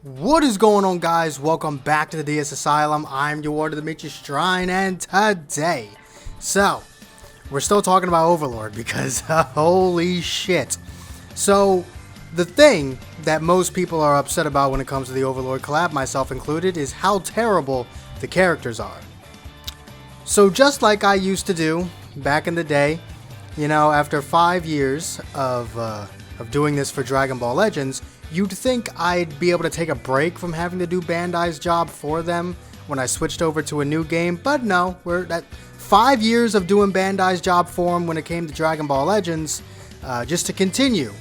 What is going on, guys? Welcome back to the DS Asylum. I'm your Ward of the Mitch's Shrine, and today, we're still talking about Overlord because holy shit. So, the thing that most people are upset about when it comes to the Overlord collab, myself included, is how terrible the characters are. So just like I used to do back in the day, you know, after 5 years of doing this for Dragon Ball Legends, you'd think I'd be able to take a break from having to do Bandai's job for them when I switched over to a new game, but no, we're at 5 years of doing Bandai's job for them when it came to Dragon Ball Legends, just to continue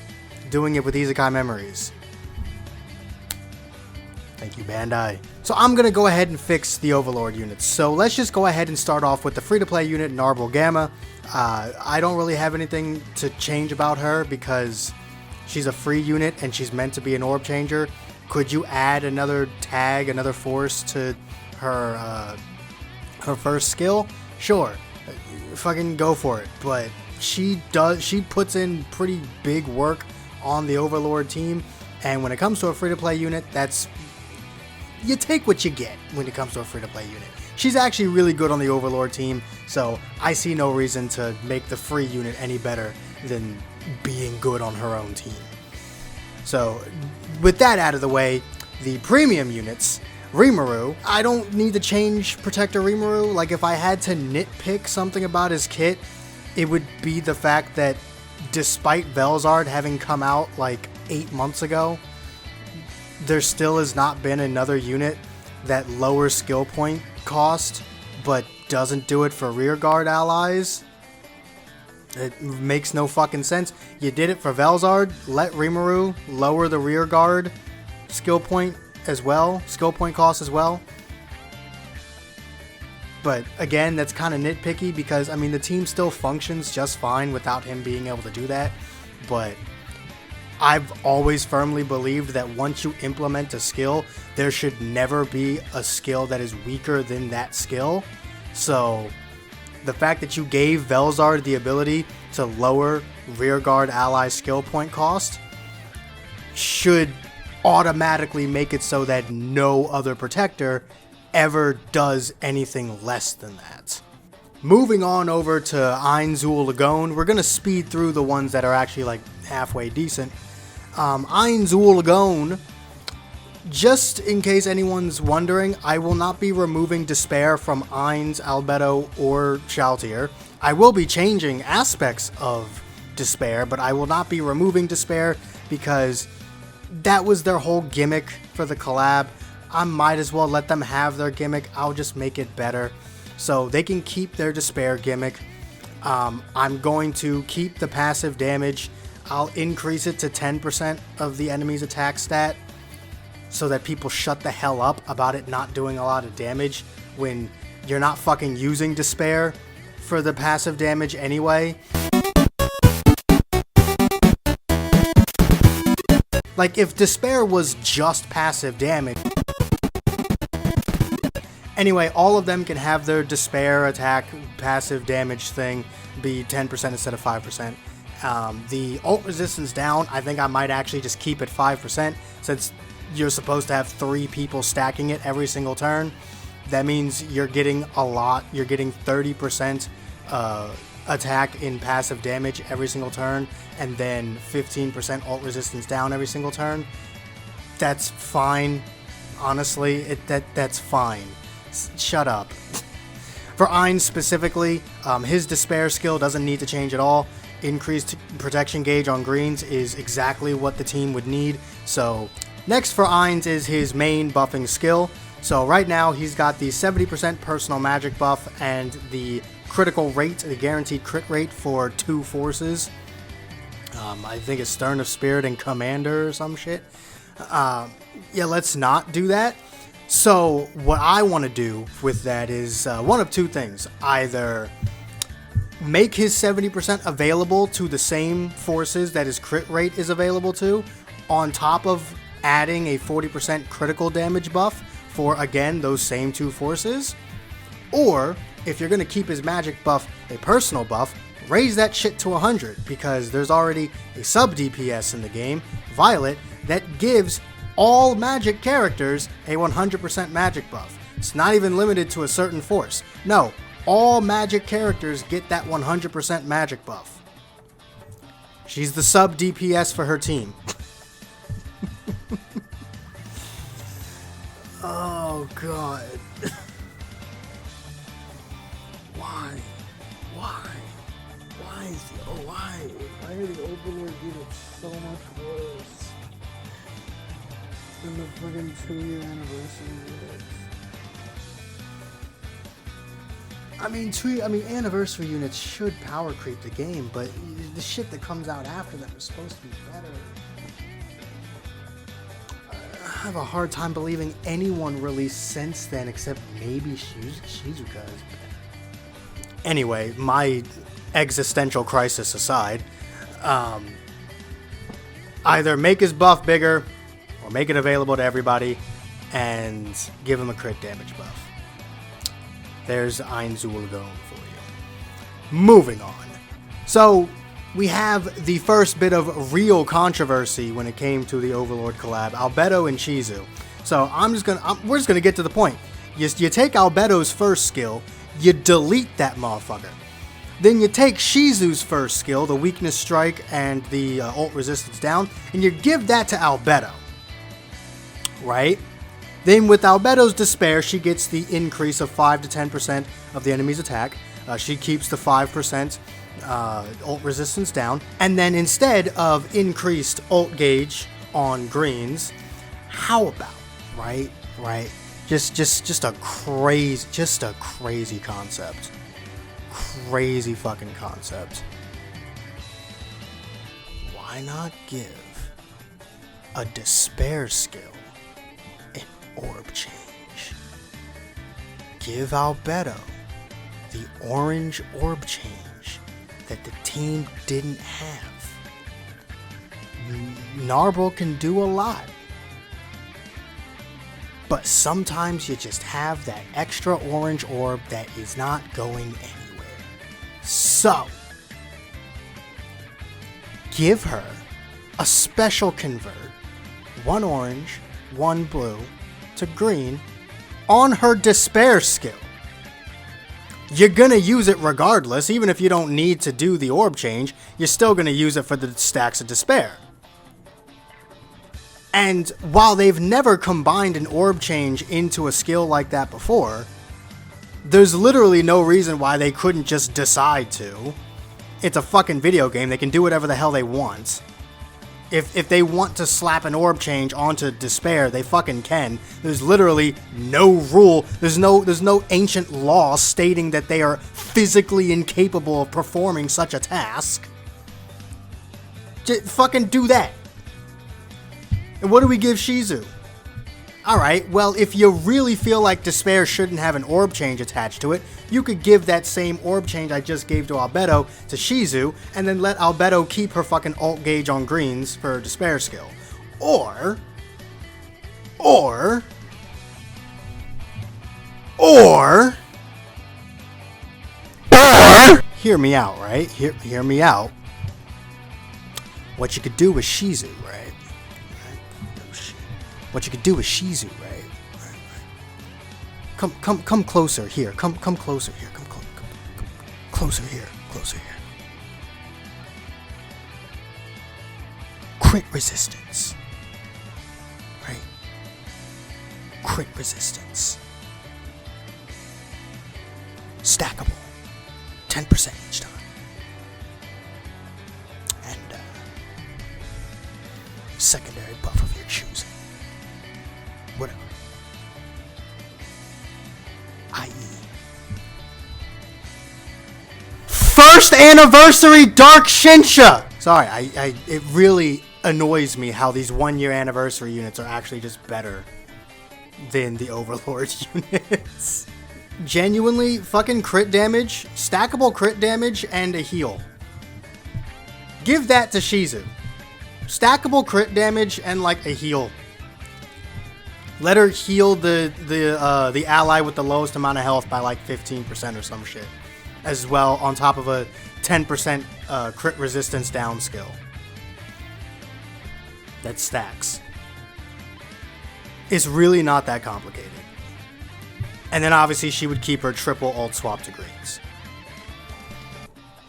doing it with Isekai Memories. Thank you, Bandai. So I'm going to go ahead and fix the Overlord units. So let's just go ahead and start off with the free-to-play unit, Narbal Gamma. I don't really have anything to change about her because she's a free unit and she's meant to be an orb changer. Could you add another tag, another force to her first skill? Sure, fucking go for it. But she puts in pretty big work on the Overlord team, and when it comes to a free-to-play unit, you take what you get when it comes to a free-to-play unit. She's actually really good on the Overlord team, so I see no reason to make the free unit any better than being good on her own team. So, with that out of the way, the premium units, Rimuru, I don't need to change Protector Rimuru. Like, if I had to nitpick something about his kit, it would be the fact that despite Velzard having come out like 8 months ago, there still has not been another unit that lowers skill point cost, but doesn't do it for rearguard allies. It makes no fucking sense. You did it for Velzard, let Rimuru lower the rearguard skill point cost as well. But again, that's kind of nitpicky because, I mean, the team still functions just fine without him being able to do that. But I've always firmly believed that once you implement a skill, there should never be a skill that is weaker than that skill. So the fact that you gave Velzard the ability to lower rearguard ally skill point cost should automatically make it so that no other protector ever does anything less than that. Moving on over to Ainzul Lagoon, we're going to speed through the ones that are actually like halfway decent. Ainzul Lagoon, just in case anyone's wondering, I will not be removing Despair from Ainz, Albedo, or Shaltir. I will be changing aspects of Despair, but I will not be removing Despair because that was their whole gimmick for the collab. I might as well let them have their gimmick. I'll just make it better. So they can keep their Despair gimmick. I'm going to keep the passive damage. I'll increase it to 10% of the enemy's attack stat so that people shut the hell up about it not doing a lot of damage when you're not fucking using Despair for the passive damage anyway. Like, if Despair was just passive damage. Anyway, all of them can have their Despair attack passive damage thing be 10% instead of 5%. The ult resistance down, I think I might actually just keep it 5% since you're supposed to have 3 people stacking it every single turn. That means you're getting a lot. You're getting 30% attack in passive damage every single turn, and then 15% ult resistance down every single turn. That's fine. Honestly, that's fine. Shut up. For Ainz specifically, his Despair skill doesn't need to change at all. Increased protection gauge on greens is exactly what the team would need. So next for Ainz is his main buffing skill. So right now he's got the 70% personal magic buff and the critical rate, the guaranteed crit rate for 2 forces. I think it's Stern of Spirit and Commander or some shit. Yeah, let's not do that. So what I want to do with that is one of two things. Either make his 70% available to the same forces that his crit rate is available to, on top of adding a 40% critical damage buff for, again, those same 2 forces. Or, if you're going to keep his magic buff a personal buff, raise that shit to 100, because there's already a sub DPS in the game, Violet, that gives all magic characters a 100% magic buff. It's not even limited to a certain force. No, all magic characters get that 100% magic buff. She's the sub DPS for her team. Oh god. Why? Why are the Overlord units so much worse than the friggin' 2-year anniversary units? Anniversary units should power creep the game, but the shit that comes out after them is supposed to be better. I have a hard time believing anyone released since then, except maybe Shizuka's. Anyway, my existential crisis aside, either make his buff bigger or make it available to everybody and give him a crit damage buff. There's Einzul going for you. Moving on. So, we have the first bit of real controversy when it came to the Overlord collab, Albedo and Shizu. So, we're just gonna get to the point. You take Albeto's first skill, you delete that motherfucker. Then you take Shizu's first skill, the weakness strike and the ult resistance down, and you give that to Albedo. Right? Then with Albedo's Despair, she gets the increase of 5 to 10% of the enemy's attack. She keeps the 5% ult resistance down. And then instead of increased ult gauge on greens, how about, right? Just a crazy concept. Crazy fucking concept. Why not give a Despair skill an orb change? Give Albedo the orange orb change that the team didn't have. Narble can do a lot, but sometimes you just have that extra orange orb that is not going anywhere. So, give her a special convert, 1 orange, 1 blue, to green, on her Despair skill. You're gonna use it regardless, even if you don't need to do the orb change, you're still gonna use it for the stacks of Despair. And while they've never combined an orb change into a skill like that before, there's literally no reason why they couldn't just decide to. It's a fucking video game, they can do whatever the hell they want. If they want to slap an orb change onto Despair, they fucking can. There's literally no rule, there's no ancient law stating that they are physically incapable of performing such a task. Just fucking do that. And what do we give Shizu? Alright, well, if you really feel like Despair shouldn't have an orb change attached to it, you could give that same orb change I just gave to Albedo to Shizu, and then let Albedo keep her fucking ult gauge on greens for her Despair skill. Or, hear me out, right? Hear me out. What you could do with Shizu, right? What you could do with Shizu, right? Come closer here. Come closer here. Come closer here. Closer here. Crit resistance. Right? Crit resistance. Stackable. 10% each time. And secondary buff of your choosing. Whatever. I.e. First anniversary Dark Shinsha! Sorry, it really annoys me how these 1-year anniversary units are actually just better than the Overlord units. Genuinely, fucking crit damage, stackable crit damage, and a heal. Give that to Shizu. Stackable crit damage and like a heal. Let her heal the ally with the lowest amount of health by like 15% or some shit. As well, on top of a 10% crit resistance down skill. That stacks. It's really not that complicated. And then obviously she would keep her triple ult swap to greens.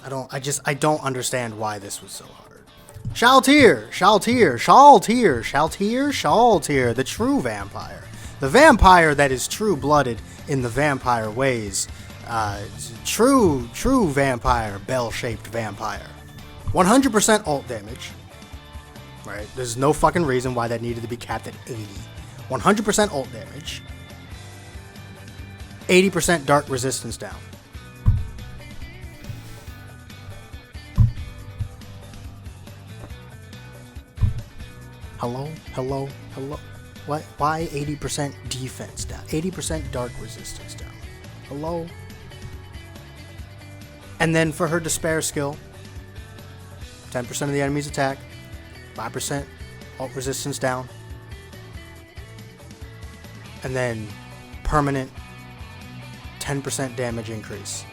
I don't understand why this was so hard. Shaltir, the true vampire. The vampire that is true-blooded in the vampire ways. True vampire, bell-shaped vampire. 100% ult damage. Right? There's no fucking reason why that needed to be capped at 80. 100% ult damage. 80% dark resistance down. Hello? What? Why 80% defense down? 80% dark resistance down. Hello? And then for her despair skill, 10% of the enemy's attack, 5% ult resistance down, and then permanent 10% damage increase.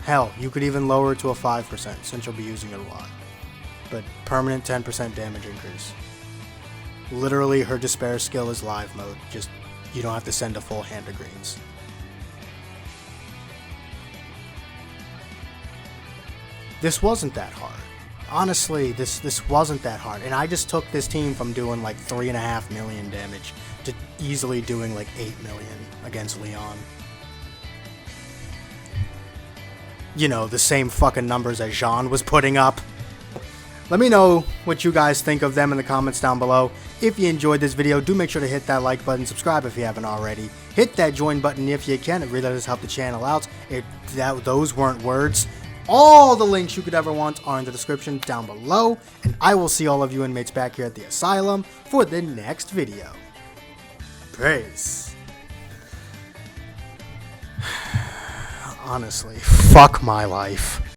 Hell, you could even lower it to a 5% since you'll be using it a lot. But permanent 10% damage increase. Literally, her despair skill is live mode. Just, you don't have to send a full hand of greens. This wasn't that hard. Honestly, this wasn't that hard. And I just took this team from doing like 3.5 million damage to easily doing like 8 million against Leon. You know, the same fucking numbers as Jean was putting up. Let me know what you guys think of them in the comments down below. If you enjoyed this video, do make sure to hit that like button, subscribe if you haven't already. Hit that join button if you can. It really does help the channel out. Those weren't words. All the links you could ever want are in the description down below. And I will see all of you inmates back here at the asylum for the next video. Peace. Honestly, fuck my life.